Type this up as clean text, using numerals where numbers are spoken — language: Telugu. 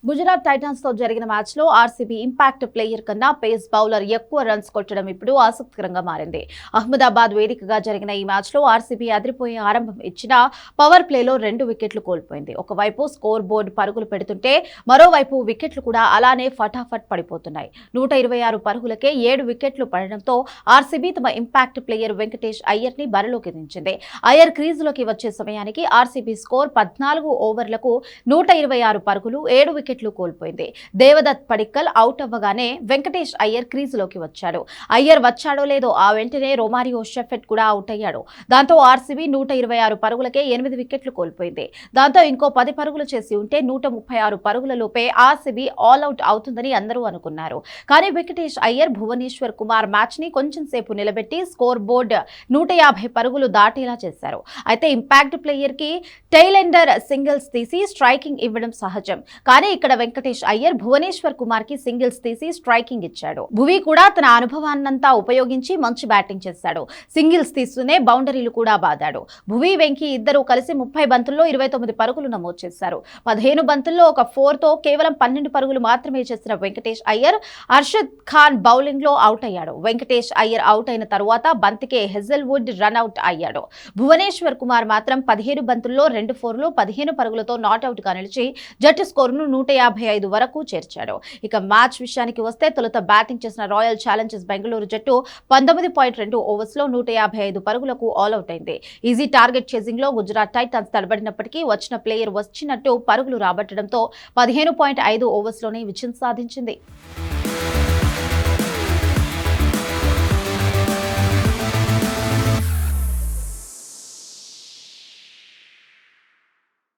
గుజరాత్ టైటన్స్ తో జరిగిన మ్యాచ్ లో ఆర్సీబీ ఇంపాక్ట్ ప్లేయర్ కన్నా పేస్ బౌలర్ ఎక్కువ రన్స్ కొట్టడం ఇప్పుడు ఆసక్తికరంగా మారింది. అహ్మదాబాద్ వేదికగా జరిగిన ఈ మ్యాచ్ లో ఆర్సీబీ అదిరిపోయే ఆరంభం ఇచ్చిన పవర్ ప్లేలో 2 వికెట్లు కోల్పోయింది. ఒకవైపు స్కోర్ బోర్డు పరుగులు పెడుతుంటే మరోవైపు వికెట్లు కూడా అలానే ఫటాఫట్ పడిపోతున్నాయి. 126 పరుగులకే 7 వికెట్లు పడడంతో ఆర్సీబీ తమ ఇంపాక్ట్ ప్లేయర్ వెంకటేష్ అయ్యర్ ని బరిలోకి దించింది. అయ్యర్ క్రీజులోకి వచ్చే సమయానికి ఆర్సీబీ స్కోర్ 14 ఓవర్లకు 126 పరుగులు 7 వికెట్లు కోల్పోయింది. దేవదత్ పడిక్కల్ అవుట్ అవ్వగానే వెంకటేష్ అయ్యర్ క్రీజులోకి వచ్చాడు. అయ్యర్ వచ్చాడో లేదో ఆ వెంటనే రొమారియో షెఫెట్ కూడా అవుట్ అయ్యాడు. దాంతో ఆర్సీబీ 126 పరుగులకే 8 వికెట్లు కోల్పోయింది. దాంతో ఇంకో 10 పరుగులు చేసి ఉంటే 136 పరుగుల లోపే ఆర్సీబీ ఆల్ అవుట్ అవుతుందని అందరూ అనుకున్నారు. కానీ వెంకటేష్ అయ్యర్ భువనేశ్వర్ కుమార్ మ్యాచ్ ని కొంచెం సేపు నిలబెట్టి స్కోర్ బోర్డ్ 150 పరుగులు దాటేలా చేశారు. అయితే ఇంపాక్ట్ ప్లేయర్ కి టెయిల్ ఎండర్ సింగిల్స్ తీసి స్ట్రైకింగ్ ఇవ్వడం సహజం. కానీ ఇక్కడ వెంకటేష్ అయ్యర్ భువనేశ్వర్ కుమార్ కి సింగిల్స్ తీసి స్ట్రైకింగ్ ఇచ్చాడు. భువి కూడా తన అనుభవాన్నంతా ఉపయోగించి మంచి బ్యాటింగ్ చేశాడు. సింగిల్స్ తీస్తూనే బౌండరీలు కూడా బాదాడు. భువి వెంకీ ఇద్దరు కలిసి 30 బంతుల్లో 29 పరుగులు నమోదు చేశారు. 15 బంతుల్లో ఒక 4 తో కేవలం 12 పరుగులు మాత్రమే చేసిన వెంకటేష్ అయ్యర్ అర్షద్ ఖాన్ బౌలింగ్ లో అవుట్ అయ్యాడు. వెంకటేష్ అయ్యర్ అవుట్ అయిన తరువాత బంతికే హెజల్వుడ్ రన్అట్ అయ్యాడు. భువనేశ్వర్ కుమార్ మాత్రం 15 బంతుల్లో 2 4లు 15 పరుగులతో నాట్అవుట్ గా నిలిచి జట్టు స్కోరును 155 వరకు చేర్చాడు. ఇక మ్యాచ్ విషయానికి వస్తే తొలుత బ్యాటింగ్ చేసిన రాయల్ ఛాలెంజర్స్ బెంగళూరు జట్టు 19.2 ఓవర్స్ లో 155 పరుగులకు ఆల్అవుట్ అయింది. ఈజీ టార్గెట్ చేజింగ్ లో గుజరాత్ టైటన్స్ తడబడినప్పటికీ వచ్చిన ప్లేయర్ వచ్చినట్టు పరుగులు రాబట్టడంతో 15.5 ఓవర్స్ లోనే విజయం సాధించింది.